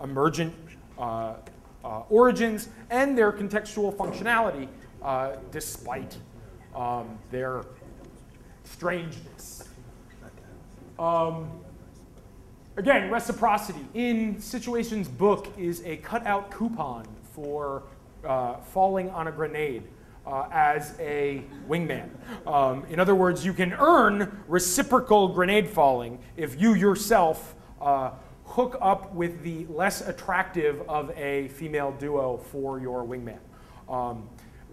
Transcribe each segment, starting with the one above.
emergent origins and their contextual functionality despite their strangeness. Again, reciprocity in Situations book is a cutout coupon for falling on a grenade as a wingman. In other words, you can earn reciprocal grenade falling if you yourself hook up with the less attractive of a female duo for your wingman.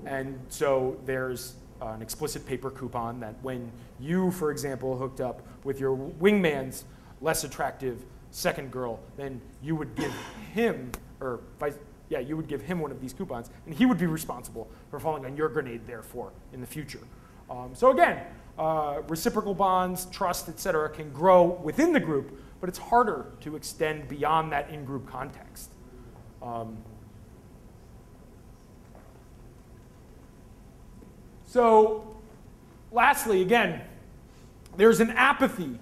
And so there's an explicit paper coupon that when you, for example, hooked up with your wingman's less attractive second girl, then you would give him, or you would give him one of these coupons, and he would be responsible for falling on your grenade, therefore, in the future. So again, reciprocal bonds, trust, etc., can grow within the group, but it's harder to extend beyond that in-group context. So lastly, again, there's an apathy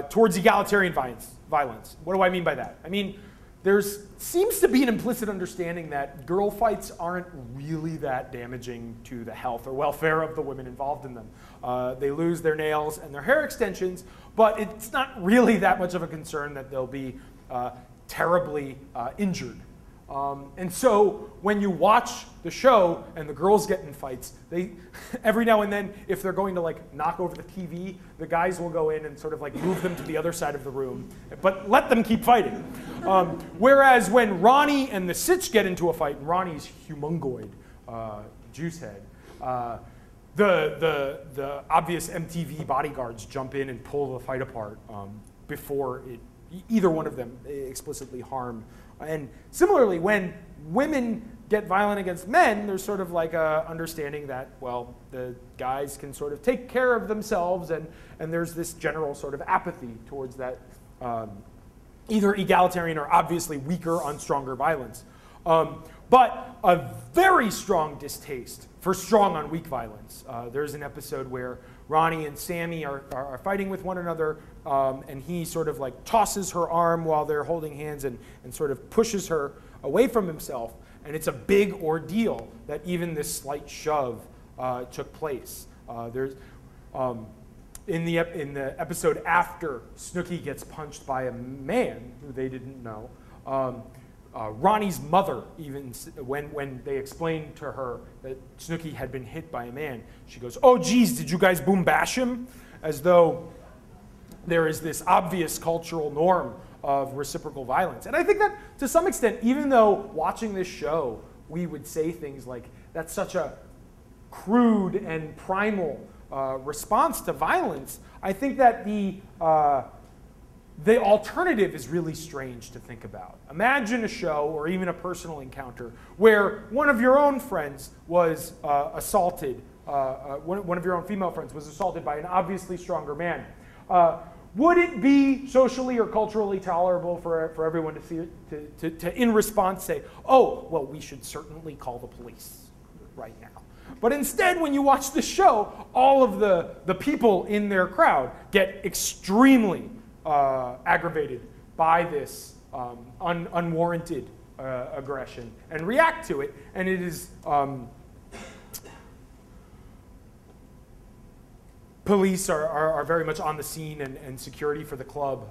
towards egalitarian violence. What do I mean by that? I mean, there seems to be an implicit understanding that girl fights aren't really that damaging to the health or welfare of the women involved in them. They lose their nails and their hair extensions, but it's not really that much of a concern that they'll be terribly injured. And so when you watch the show and the girls get in fights, they every now and then, if they're going to like knock over the TV, the guys will go in and sort of like move them to the other side of the room, but let them keep fighting. Whereas when Ronnie and the Sitch get into a fight, and Ronnie's humongoid, juice head, the obvious MTV bodyguards jump in and pull the fight apart before either one of them explicitly harm. And similarly, when women get violent against men, there's sort of like a understanding that, well, the guys can sort of take care of themselves, and there's this general sort of apathy towards that either egalitarian or obviously weaker on stronger violence. But a very strong distaste for strong on weak violence. There's an episode where Ronnie and Sammy are fighting with one another, and he sort of like tosses her arm while they're holding hands and sort of pushes her away from himself. And it's a big ordeal that even this slight shove took place. In the episode after Snooki gets punched by a man who they didn't know, Ronnie's mother, even when they explained to her that Snooki had been hit by a man, she goes, "Oh, geez, did you guys boom bash him?" As though there is this obvious cultural norm of reciprocal violence. And I think that to some extent, even though watching this show, we would say things like, that's such a crude and primal response to violence, I think that the alternative is really strange to think about. Imagine a show or even a personal encounter where one of your own friends was assaulted, one of your own female friends was assaulted by an obviously stronger man. Would it be socially or culturally tolerable for everyone to see it, to in response say, oh, well, we should certainly call the police right now? But instead, when you watch the show, all of the people in their crowd get extremely aggravated by this unwarranted aggression and react to it. And it is police are very much on the scene, and security for the club,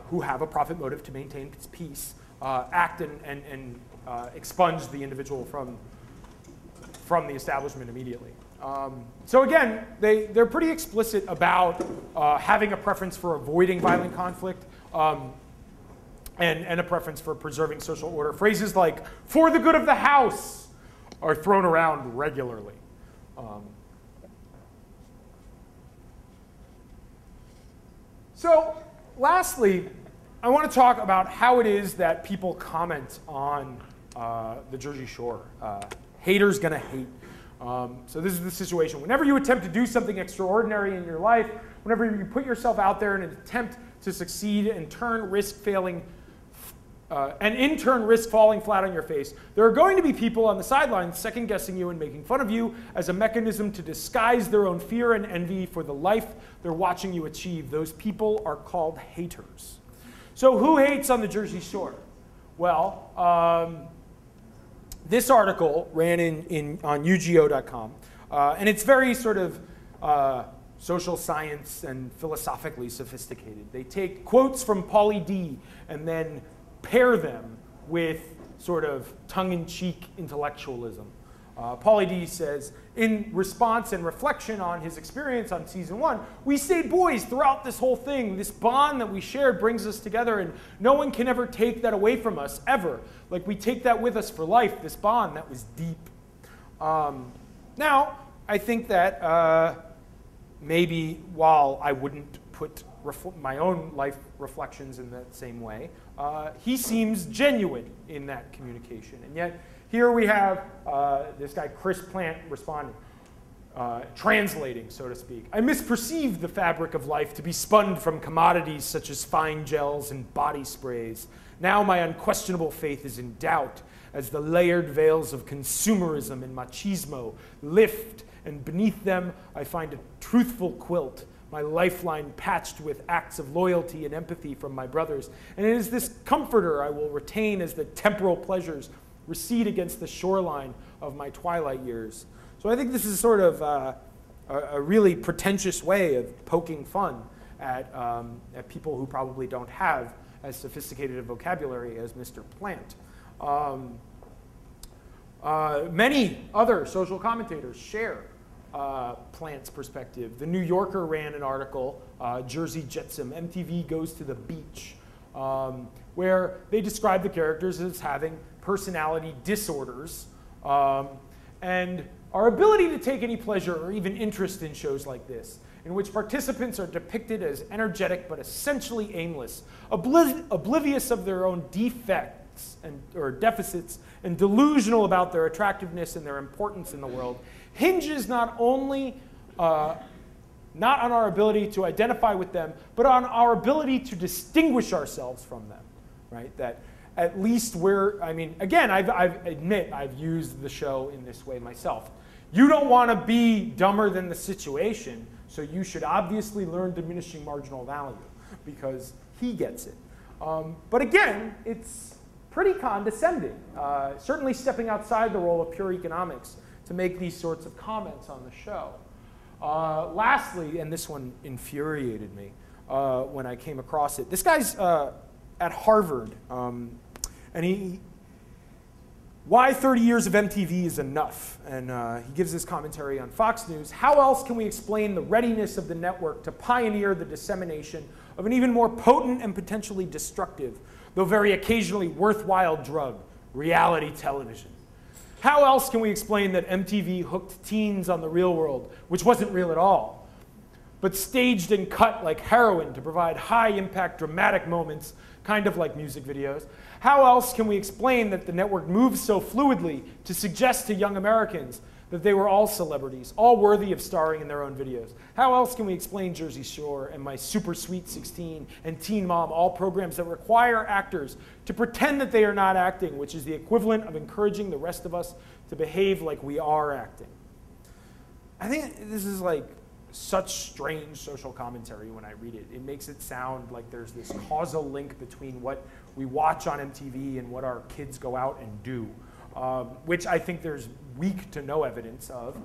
who have a profit motive to maintain its peace, act and expunge the individual from the establishment immediately. So again, they're pretty explicit about having a preference for avoiding violent conflict and a preference for preserving social order. Phrases like, "for the good of the house," are thrown around regularly. So lastly, I want to talk about how it is that people comment on the Jersey Shore. Haters gonna hate. So this is the situation. Whenever you attempt to do something extraordinary in your life, whenever you put yourself out there in an attempt to succeed and in turn risk falling flat on your face, there are going to be people on the sidelines second-guessing you and making fun of you as a mechanism to disguise their own fear and envy for the life they're watching you achieve. Those people are called haters. So who hates on the Jersey Shore? Well, this article ran on UGO.com, and it's very sort of social science and philosophically sophisticated. They take quotes from Pauly D and then pair them with sort of tongue-in-cheek intellectualism. Pauly D says, in response and reflection on his experience on season 1, we stayed boys throughout this whole thing. This bond that we shared brings us together, and no one can ever take that away from us, ever. Like, we take that with us for life, this bond that was deep. Now, I think that maybe while I wouldn't put my own life reflections in that same way, he seems genuine in that communication. And yet, here we have this guy, Chris Plant, responding, translating, so to speak. I misperceived the fabric of life to be spun from commodities such as fine gels and body sprays. Now my unquestionable faith is in doubt as the layered veils of consumerism and machismo lift, and beneath them I find a truthful quilt, my lifeline patched with acts of loyalty and empathy from my brothers. And it is this comforter I will retain as the temporal pleasures recede against the shoreline of my twilight years. So I think this is sort of a really pretentious way of poking fun at people who probably don't have as sophisticated a vocabulary as Mr. Plant. Many other social commentators share Plant's perspective. The New Yorker ran an article, Jersey Jetsam, MTV Goes to the Beach, where they describe the characters as having personality disorders, and our ability to take any pleasure or even interest in shows like this, in which participants are depicted as energetic but essentially aimless, oblivious of their own defects or deficits, and delusional about their attractiveness and their importance in the world, hinges not only not on our ability to identify with them, but on our ability to distinguish ourselves from them, right? That at least we're, I mean, again, I admit I've used the show in this way myself. You don't want to be dumber than the situation, so you should obviously learn diminishing marginal value, because he gets it. But again, it's pretty condescending, certainly stepping outside the role of pure economics to make these sorts of comments on the show. Lastly, and this one infuriated me when I came across it, this guy's at Harvard, and why 30 years of MTV is enough. And he gives this commentary on Fox News. How else can we explain the readiness of the network to pioneer the dissemination of an even more potent and potentially destructive, though very occasionally worthwhile drug, reality television? How else can we explain that MTV hooked teens on the real world, which wasn't real at all, but staged and cut like heroin to provide high-impact dramatic moments, kind of like music videos? How else can we explain that the network moves so fluidly to suggest to young Americans that they were all celebrities, all worthy of starring in their own videos? How else can we explain Jersey Shore and My Super Sweet 16 and Teen Mom, all programs that require actors to pretend that they are not acting, which is the equivalent of encouraging the rest of us to behave like we are acting? I think this is like such strange social commentary when I read it. It makes it sound like there's this causal link between what we watch on MTV and what our kids go out and do, which I think there's weak to no evidence of.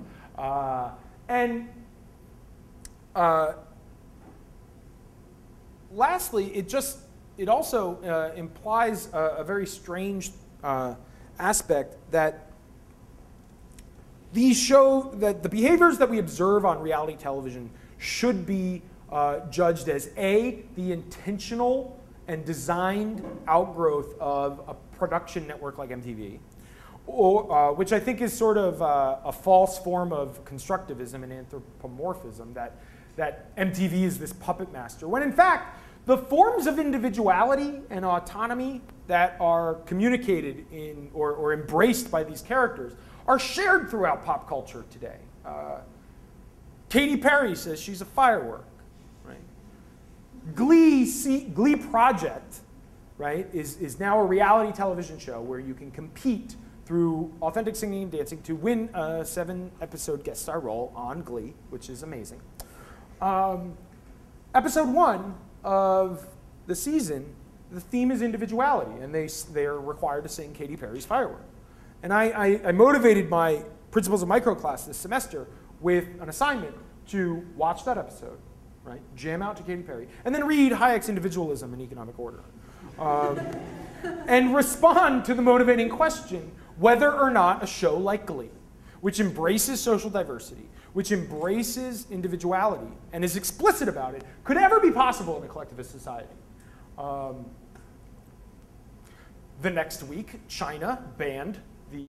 Lastly, it also implies a very strange aspect that these show that the behaviors that we observe on reality television should be judged as A, the intentional and designed outgrowth of a production network like MTV, or, which I think is sort of a false form of constructivism and anthropomorphism, that MTV is this puppet master, when in fact, the forms of individuality and autonomy that are communicated in or embraced by these characters are shared throughout pop culture today. Katy Perry says she's a firework, right? Glee Project, right, is now a reality television show where you can compete through authentic singing and dancing to win a 7-episode guest star role on Glee, which is amazing. Episode 1 of the season, the theme is individuality, and they are required to sing Katy Perry's Firework. And I motivated my Principles of Micro class this semester with an assignment to watch that episode, right? Jam out to Katy Perry, and then read Hayek's Individualism and Economic Order. And respond to the motivating question whether or not a show like Glee, which embraces social diversity, which embraces individuality, and is explicit about it, could ever be possible in a collectivist society. The next week, China banned